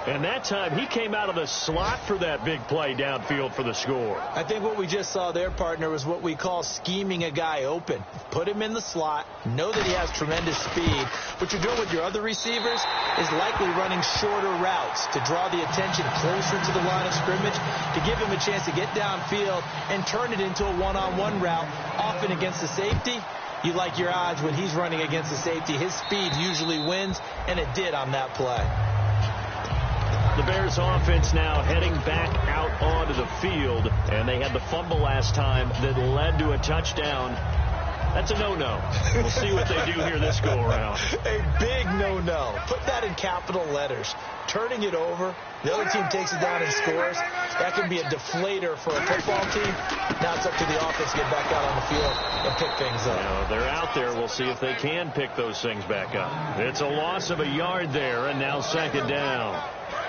And that time, he came out of the slot for that big play downfield for the score. I think what we just saw there, partner, was what we call scheming a guy open. Put him in the slot, know that he has tremendous speed. What you're doing with your other receivers is likely running shorter routes to draw the attention closer to the line of scrimmage, to give him a chance to get downfield and turn it into a one-on-one route, often against the safety. You like your odds when he's running against the safety. His speed usually wins, and it did on that play. The Bears offense now heading back out onto the field, and they had the fumble last time that led to a touchdown. That's a no-no. We'll see what they do here this go-around. A big no-no. Put that in capital letters. Turning it over, the other team takes it down and scores. That can be a deflator for a football team. Now it's up to the offense to get back out on the field and pick things up. They're out there. We'll see if they can pick those things back up. It's a loss of a yard there, and now second down.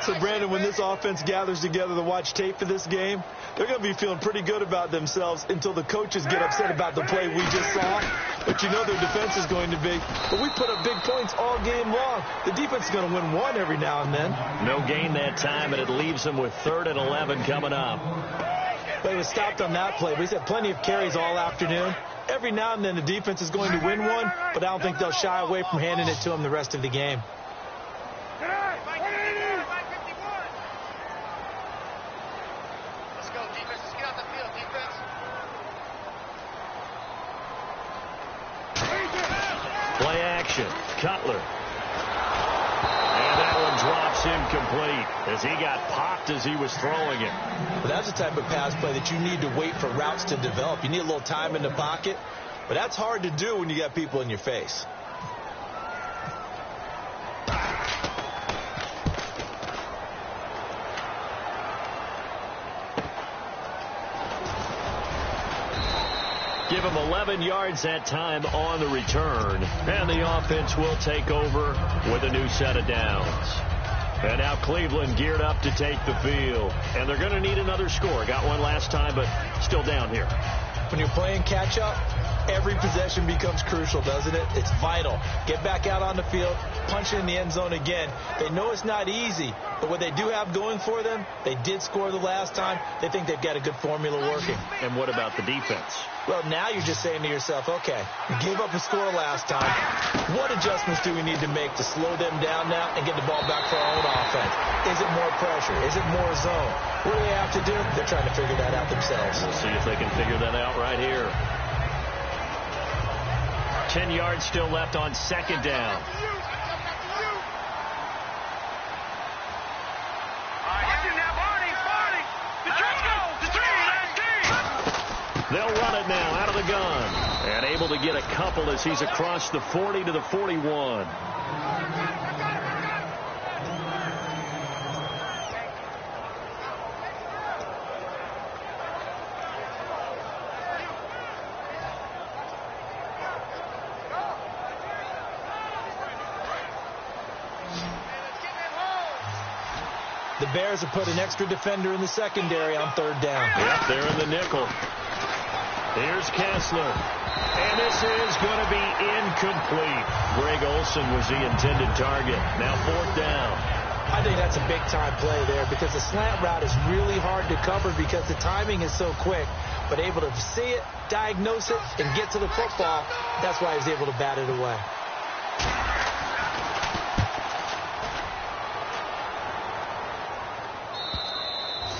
So, Brandon, when this offense gathers together to watch tape for this game, they're going to be feeling pretty good about themselves until the coaches get upset about the play we just saw. But you know their defense is going to be. But we put up big points all game long. The defense is going to win one every now and then. No gain that time, and it leaves them with 3rd and 11 coming up. But it was stopped on that play. We've had plenty of carries all afternoon. Every now and then the defense is going to win one, but I don't think they'll shy away from handing it to them the rest of the game. Play action. Cutler. And that one drops incomplete as he got popped as he was throwing it. But that's the type of pass play that you need to wait for routes to develop. You need a little time in the pocket, but that's hard to do when you got people in your face. Give him 11 yards that time on the return. And the offense will take over with a new set of downs. And now Cleveland geared up to take the field. And they're going to need another score. Got one last time, but still down here. When you're playing catch-up, every possession becomes crucial, doesn't it? It's vital. Get back out on the field, punch it in the end zone again. They know it's not easy, but what they do have going for them, they did score the last time. They think they've got a good formula working. And what about the defense? Well, now you're just saying to yourself, okay, we gave up a score last time. What adjustments do we need to make to slow them down now and get the ball back for our own offense? Is it more pressure? Is it more zone? What do they have to do? They're trying to figure that out themselves. We'll see if they can figure that out right here. 10 yards still left on second down. They'll run it now out of the gun. And able to get a couple as he's across the 40 to the 41. The Bears have put an extra defender in the secondary on third down. Yep, they're in the nickel. Here's Kessler. And this is going to be incomplete. Greg Olsen was the intended target. Now fourth down. I think that's a big-time play there because the slant route is really hard to cover because the timing is so quick. But able to see it, diagnose it, and get to the football, that's why he was able to bat it away.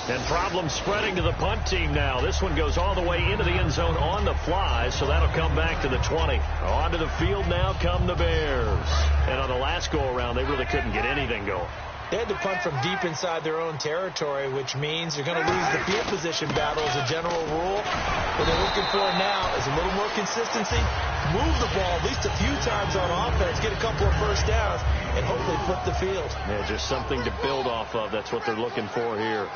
And problems spreading to the punt team now. This one goes all the way into the end zone on the fly, so that'll come back to the 20. Onto the field now come the Bears. And on the last go-around, they really couldn't get anything going. They had to punt from deep inside their own territory, which means you're going to lose the field position battle as a general rule. What they're looking for now is a little more consistency, move the ball at least a few times on offense, get a couple of first downs, and hopefully flip the field. Yeah, just something to build off of. That's what they're looking for here.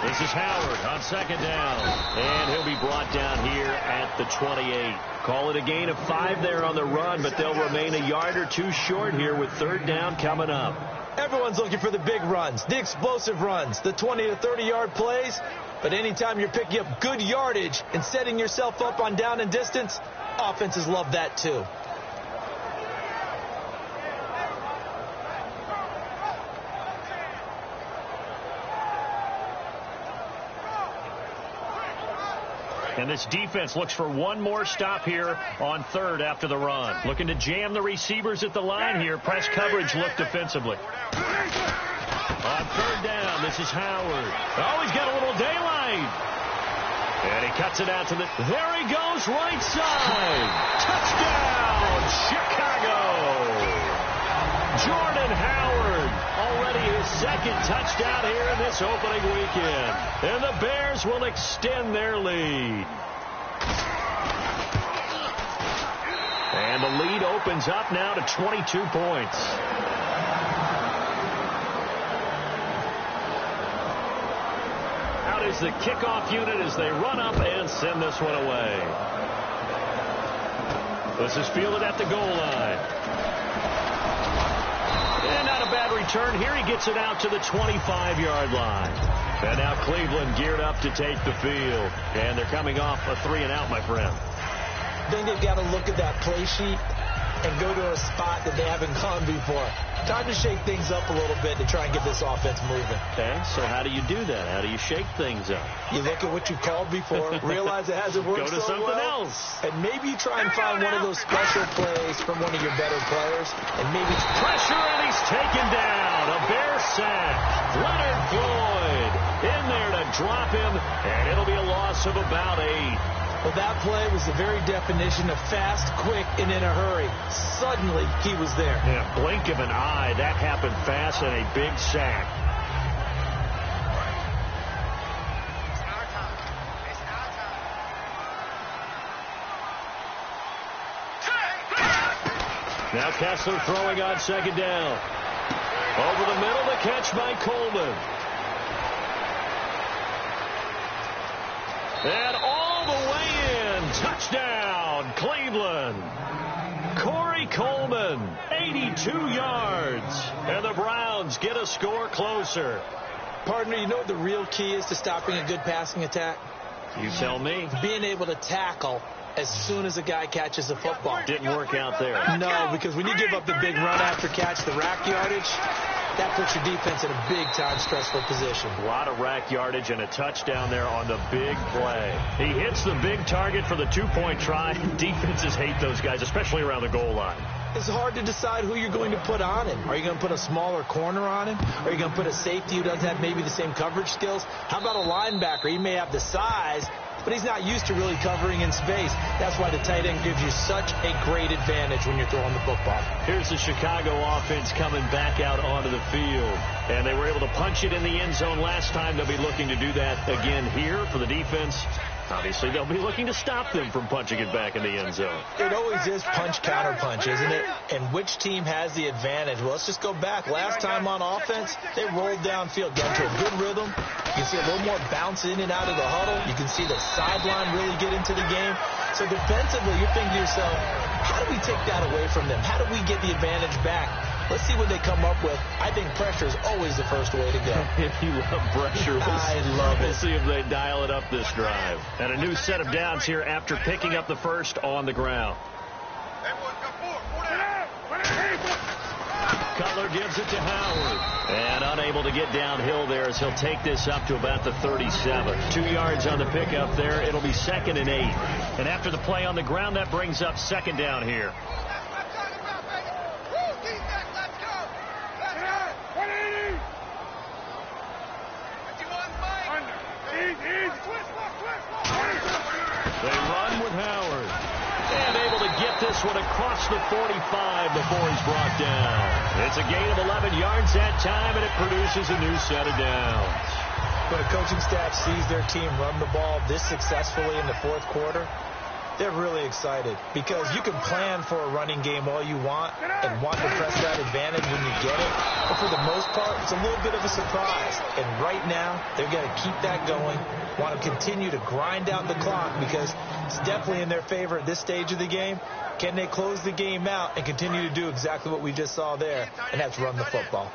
This is Howard on second down, and he'll be brought down here at the 28. Call it a gain of 5 there on the run, but they'll remain a yard or two short here with third down coming up. Everyone's looking for the big runs, the explosive runs, the 20 to 30-yard plays, but anytime you're picking up good yardage and setting yourself up on down and distance, offenses love that too. And this defense looks for one more stop here on third after the run. Looking to jam the receivers at the line here. Press coverage look defensively. On third down, this is Howard. Oh, he's got a little daylight. And he cuts it out to the... There he goes, right side. Touchdown, Chicago. Jordan Howard Already his second touchdown here in this opening weekend. And the Bears will extend their lead. And the lead opens up now to 22 points. Out is the kickoff unit as they run up and send this one away. This is fielded at the goal line. And not a bad return here. He gets it out to the 25-yard line. And now Cleveland geared up to take the field. And they're coming off a 3-and-out, my friend. I think they've got to look at that play sheet and go to a spot that they haven't gone before. Time to shake things up a little bit to try and get this offense moving. Okay, so how do you do that? How do you shake things up? You look at what you called before, realize it hasn't worked Go to so something well, else. and maybe you try and find one of those special plays from one of your better players, and maybe pressure, and he's taken down. A Bear sack. Leonard Floyd in there to drop him, and it'll be a loss of about 8. Well, that play was the very definition of fast, quick, and in a hurry. Suddenly, he was there. Yeah, blink of an eye. That happened fast and a big sack. Now Kessler throwing on second down. Over the middle, the catch by Coleman. And all the way in. Touchdown, Cleveland. Corey Coleman, 82 yards. And the Browns get a score closer. Partner, you know what the real key is to stopping a good passing attack? You tell me. Being able to tackle as soon as a guy catches a football. Didn't work out there. No, because when you give up the big run after catch, the rack yardage, that puts your defense in a big-time stressful position. A lot of rack yardage and a touchdown there on the big play. He hits the big target for the two-point try. Defenses hate those guys, especially around the goal line. It's hard to decide who you're going to put on him. Are you going to put a smaller corner on him? Are you going to put a safety who doesn't have maybe the same coverage skills? How about a linebacker? He may have the size, but he's not used to really covering in space. That's why the tight end gives you such a great advantage when you're throwing the football. Here's the Chicago offense coming back out onto the field. And they were able to punch it in the end zone last time. They'll be looking to do that again here for the defense. Obviously, they'll be looking to stop them from punching it back in the end zone. It always is punch-counter-punch, isn't it? And which team has the advantage? Well, let's just go back. Last time on offense, they rolled downfield, got into a good rhythm. You can see a little more bounce in and out of the huddle. You can see the sideline really get into the game. So defensively, you're thinking to yourself, how do we take that away from them? How do we get the advantage back? Let's see what they come up with. I think pressure is always the first way to go. If you love pressure, I love it. We'll see if they dial it up this drive. And a new set of downs here after picking up the first on the ground. Cutler gives it to Howard. And unable to get downhill there as he'll take this up to about the 37. 2 yards on the pickup there. It'll be 2nd and 8. And after the play on the ground, that brings up 2nd down here. They run with Howard. And able to get this one across the 45 before he's brought down. It's a gain of 11 yards that time, and it produces a new set of downs. When a coaching staff sees their team run the ball this successfully in the fourth quarter, they're really excited because you can plan for a running game all you want and want to press that advantage when you get it. But for the most part, it's a little bit of a surprise. And right now, they've got to keep that going, want to continue to grind out the clock because it's definitely in their favor at this stage of the game. Can they close the game out and continue to do exactly what we just saw there, and that's run the football?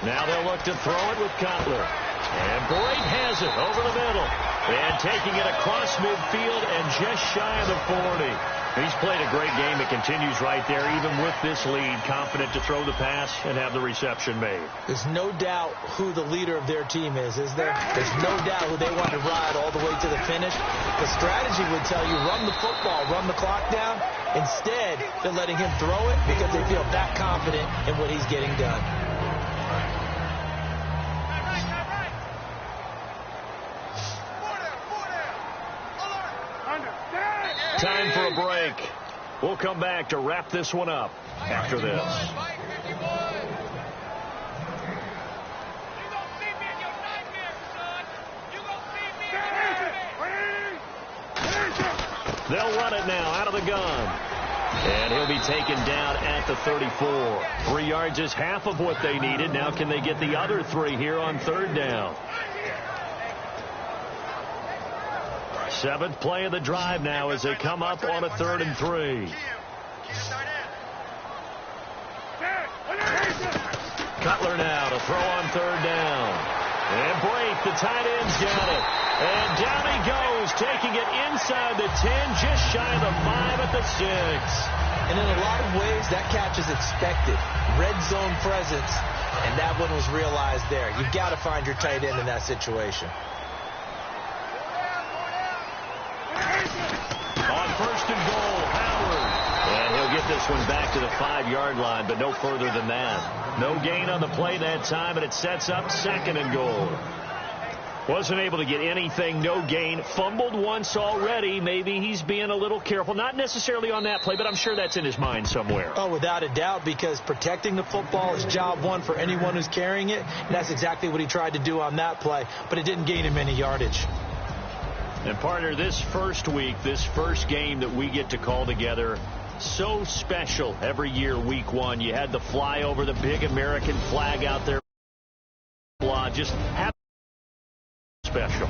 Now they'll look to throw it with Cutler. And Brate has it over the middle. And taking it across midfield and just shy of the 40. He's played a great game. It continues right there, even with this lead. Confident to throw the pass and have the reception made. There's no doubt who the leader of their team is there? There's no doubt who they want to ride all the way to the finish. The strategy would tell you run the football, run the clock down. Instead, they're letting him throw it because they feel that confident in what he's getting done. Time for a break. We'll come back to wrap this one up after this. They'll run it now out of the gun. And he'll be taken down at the 34. 3 yards is half of what they needed. Now can they get the other 3 here on 3rd down? 7th play of the drive now as they come up on a 3rd and 3. Cutler now to throw on 3rd down. And Blake, the tight end's got it. And down he goes, taking it inside the 10, just shy of the 5 at the 6. And in a lot of ways, that catch is expected. Red zone presence, and that one was realized there. You've got to find your tight end in that situation. On 1st and goal, Howard. And he'll get this one back to the 5-yard line, but no further than that. No gain on the play that time, and it sets up 2nd and goal. Wasn't able to get anything, no gain. Fumbled once already. Maybe he's being a little careful. Not necessarily on that play, but I'm sure that's in his mind somewhere. Oh, without a doubt, because protecting the football is job one for anyone who's carrying it. And that's exactly what he tried to do on that play, but it didn't gain him any yardage. And, partner, this first week, this first game that we get to call together, so special every year, week 1. You had the flyover, the big American flag out there. Just have special.